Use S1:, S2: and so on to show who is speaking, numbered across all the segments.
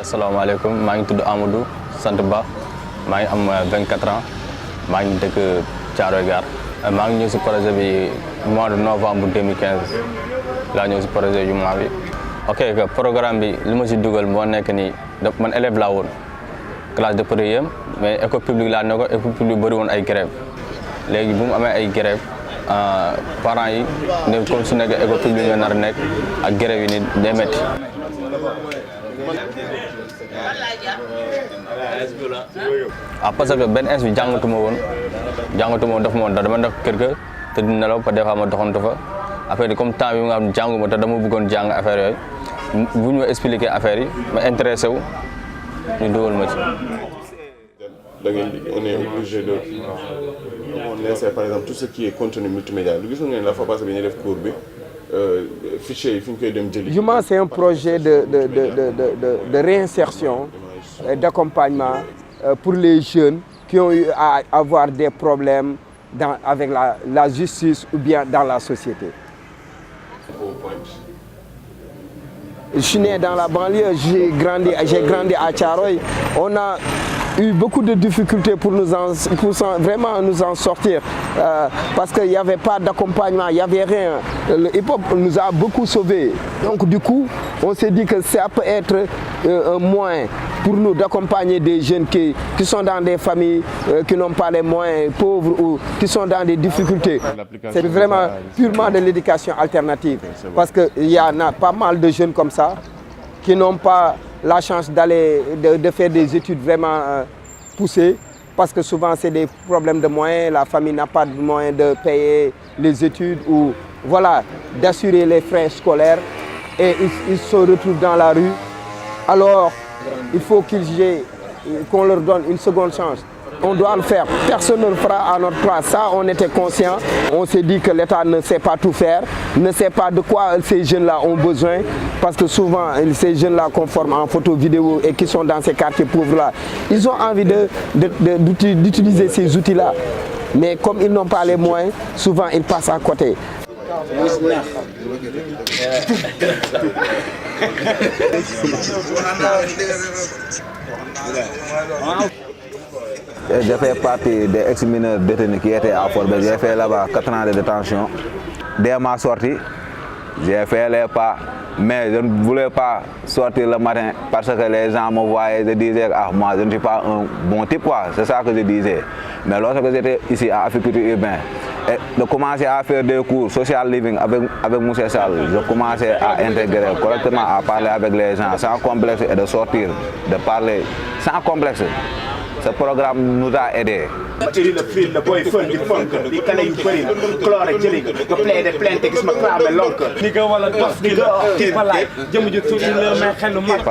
S1: asalaamaaleykum maa ngi tudd Amadou sant Ba maa ngi am 24 ans maa ngi dëkk Thiaroye Gare maa ngi ñëw si projet bi mois de novembre 2015 laa ñëw si projet Jumaa bi. ok que programme bi li ma si dugal moo nekk ni man élève laa woon classe de première mais école publique laa nekkoon école publique bëri woon ay grève léegi bu mu amee ay grève parents yi ne comme su nekkee école publique nga nar a nekk ak grève yi ni day métti. Parce que benn ins bi jàngatuma woon dafa ma woon dama nekk kër ga te di nelaw ba des fois ma doxantu fa affaire yi comme temps bi nga xam ne jànguma te dama bëggoon jàng affaire yooyu bu ñu ma expliquer affaire yi ma intéressé wu ñu dugal ma ci.
S2: On est obligé de laisser par exemple tout ce qui est contenu multimédia. La fois passée, il y a des cours, fichiers,
S3: Jumaa, c'est un projet de réinsertion et d'accompagnement pour les jeunes qui ont eu à avoir des problèmes avec la justice ou bien dans la société. Je suis né dans la banlieue, j'ai grandi à Thiaroye. On a eu beaucoup de difficultés pour vraiment nous en sortir parce qu'il n'y avait pas d'accompagnement, il n'y avait rien. Le hip-hop nous a beaucoup sauvés. Donc du coup, on s'est dit que ça peut être un moyen pour nous d'accompagner des jeunes qui sont dans des familles qui n'ont pas les moyens, pauvres ou qui sont dans des difficultés. C'est vraiment purement de l'éducation alternative parce qu'il y en a pas mal de jeunes comme ça qui n'ont pas la chance de faire des études vraiment poussées parce que souvent c'est des problèmes de moyens, la famille n'a pas de moyens de payer les études ou voilà, d'assurer les frais scolaires et ils se retrouvent dans la rue. Alors il faut qu'on leur donne une seconde chance. On doit le faire. Personne ne le fera à notre place. Ça, on était conscient. On s'est dit que l'État ne sait pas tout faire, ne sait pas de quoi ces jeunes-là ont besoin. Parce que souvent, ces jeunes-là qu'on forme en photo, vidéo et qui sont dans ces quartiers pauvres-là, ils ont envie d'utiliser ces outils-là. Mais comme ils n'ont pas les moyens, souvent ils passent à côté.
S4: J'ai fait partie des ex-mineurs détenus qui étaient à Fort Belge. J'ai fait là-bas 4 ans de détention. Dès ma sortie, j'ai fait les pas, mais je ne voulais pas sortir le matin parce que les gens me voyaient, je disais ah moi je ne suis pas un bon type quoi, c'est ça que je disais. Mais lorsque j'étais ici à Agriculture urbaine, et de commencer à faire des cours social living avec Moussa Sall, je commençais à intégrer correctement, à parler avec les gens sans complexe et de sortir, de parler sans complexe. Ce programme nous a aidés. Parce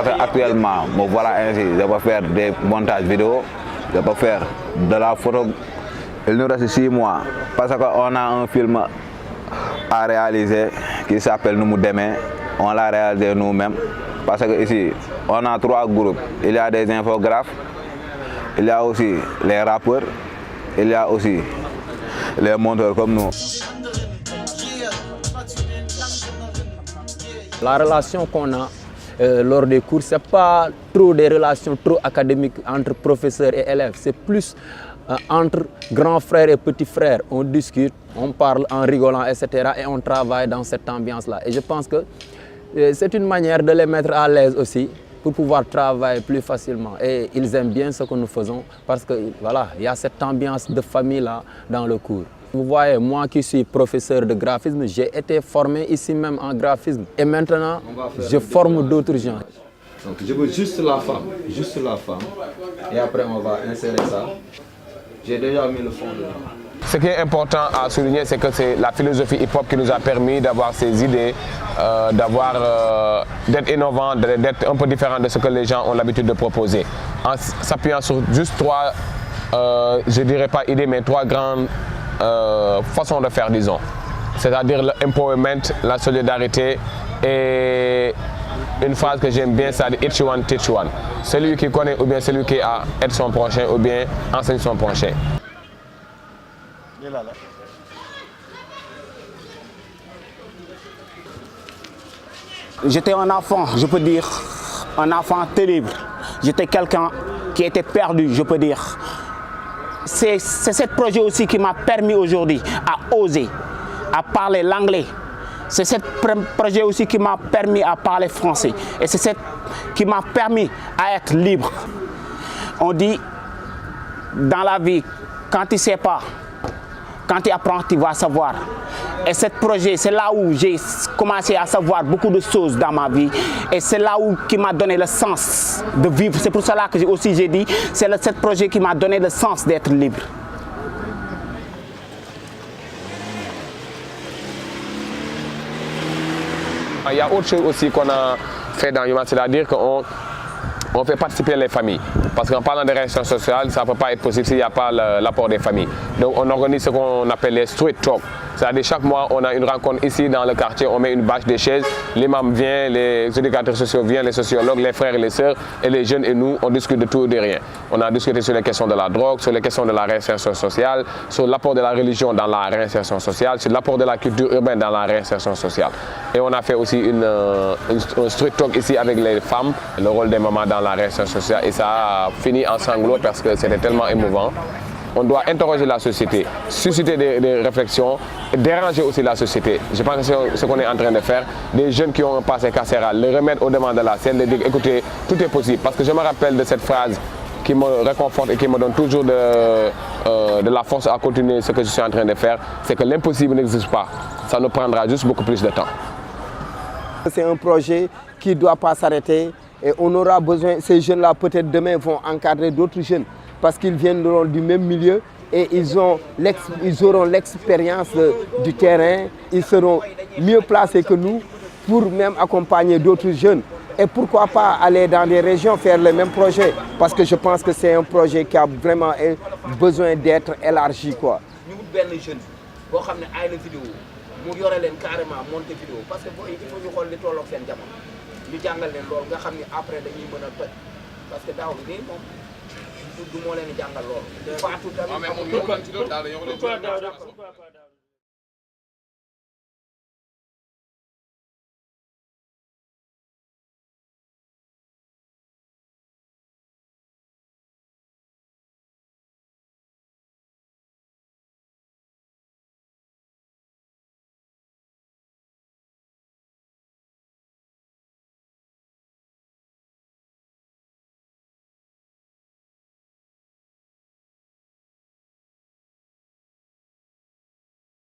S4: qu'actuellement, voilà ainsi, je peux faire des montages vidéo, je peux faire de la photo. Il nous reste 6 mois parce qu'on a un film à réaliser qui s'appelle Nous demain. On l'a réalisé nous-mêmes parce que ici, on a 3 groupes. Il y a des infographes. Il y a aussi les rappeurs, il y a aussi les monteurs comme nous.
S5: La relation qu'on a lors des cours, ce n'est pas trop des relations trop académiques entre professeurs et élèves, c'est plus entre grands frères et petits frères. On discute, on parle en rigolant, etc. et on travaille dans cette ambiance-là. Et je pense que c'est une manière de les mettre à l'aise aussi, pour pouvoir travailler plus facilement. Et ils aiment bien ce que nous faisons parce que voilà, il y a cette ambiance de famille là dans le cours. Vous voyez, moi qui suis professeur de graphisme, j'ai été formé ici même en graphisme. Et maintenant, je forme d'autres gens. Donc je veux juste la femme. Et après on va insérer ça. J'ai déjà mis le fond dedans.
S6: Ce qui est important à souligner, c'est que c'est la philosophie hip-hop qui nous a permis d'avoir ces idées, d'être innovant, d'être un peu différent de ce que les gens ont l'habitude de proposer. En s'appuyant sur juste 3, je dirais pas idées, mais 3 grandes façons de faire, disons. C'est-à-dire l'empowerment, la solidarité et une phrase que j'aime bien, c'est each one, teach one. Celui qui connaît ou bien celui qui aide son prochain ou bien enseigne son prochain.
S7: J'étais un enfant, je peux dire, un enfant terrible. J'étais quelqu'un qui était perdu, je peux dire. C'est ce projet aussi qui m'a permis aujourd'hui à oser, à parler l'anglais. C'est ce projet aussi qui m'a permis à parler français. Et c'est ce qui m'a permis à être libre. On dit, dans la vie, quand tu ne sais pas, quand tu apprends, tu vas savoir. Et ce projet, c'est là où j'ai commencé à savoir beaucoup de choses dans ma vie. Et c'est là où qui m'a donné le sens de vivre. C'est pour cela que j'ai dit, c'est ce projet qui m'a donné le sens d'être libre.
S6: Il y a autre chose aussi qu'on a fait dans Yuma, c'est-à-dire qu'on fait participer les familles. Parce qu'en parlant de réinsertion sociale, ça ne peut pas être possible s'il n'y a pas l'apport des familles. Donc on organise ce qu'on appelle les street talks. C'est-à-dire chaque mois, on a une rencontre ici dans le quartier, on met une bâche des chaises, l'imam vient, les éducateurs sociaux viennent, les sociologues, les frères et les sœurs, et les jeunes et nous, on discute de tout et de rien. On a discuté sur les questions de la drogue, sur les questions de la réinsertion sociale, sur l'apport de la religion dans la réinsertion sociale, sur l'apport de la culture urbaine dans la réinsertion sociale. Et on a fait aussi un street talk ici avec les femmes, le rôle des mamans dans la réinsertion sociale, et ça a fini en sanglots parce que c'était tellement émouvant. On doit interroger la société, susciter des réflexions, déranger aussi la société. Je pense que c'est ce qu'on est en train de faire. Des jeunes qui ont un passé carcéral, les remettre au devant de la scène, les dire écoutez, tout est possible. Parce que je me rappelle de cette phrase qui me réconforte et qui me donne toujours de la force à continuer ce que je suis en train de faire, c'est que l'impossible n'existe pas. Ça nous prendra juste beaucoup plus de temps.
S3: C'est un projet qui ne doit pas s'arrêter et on aura besoin, ces jeunes-là peut-être demain vont encadrer d'autres jeunes parce qu'ils viendront du même milieu et ils auront l'expérience du terrain, ils seront mieux placés que nous pour même accompagner d'autres jeunes. Et pourquoi pas aller dans des régions faire le même projet parce que je pense que c'est un projet qui a vraiment besoin d'être élargi, quoi.
S8: mu yore leen carrément monter vidéo parce que booy il faut ñu xool li tolloog seen jamono ñu jàngal leen loolu nga xam ni après dañuy mën a toj parce que daaw bi nii moom du moo leen di jàngal loolu. faatu tamit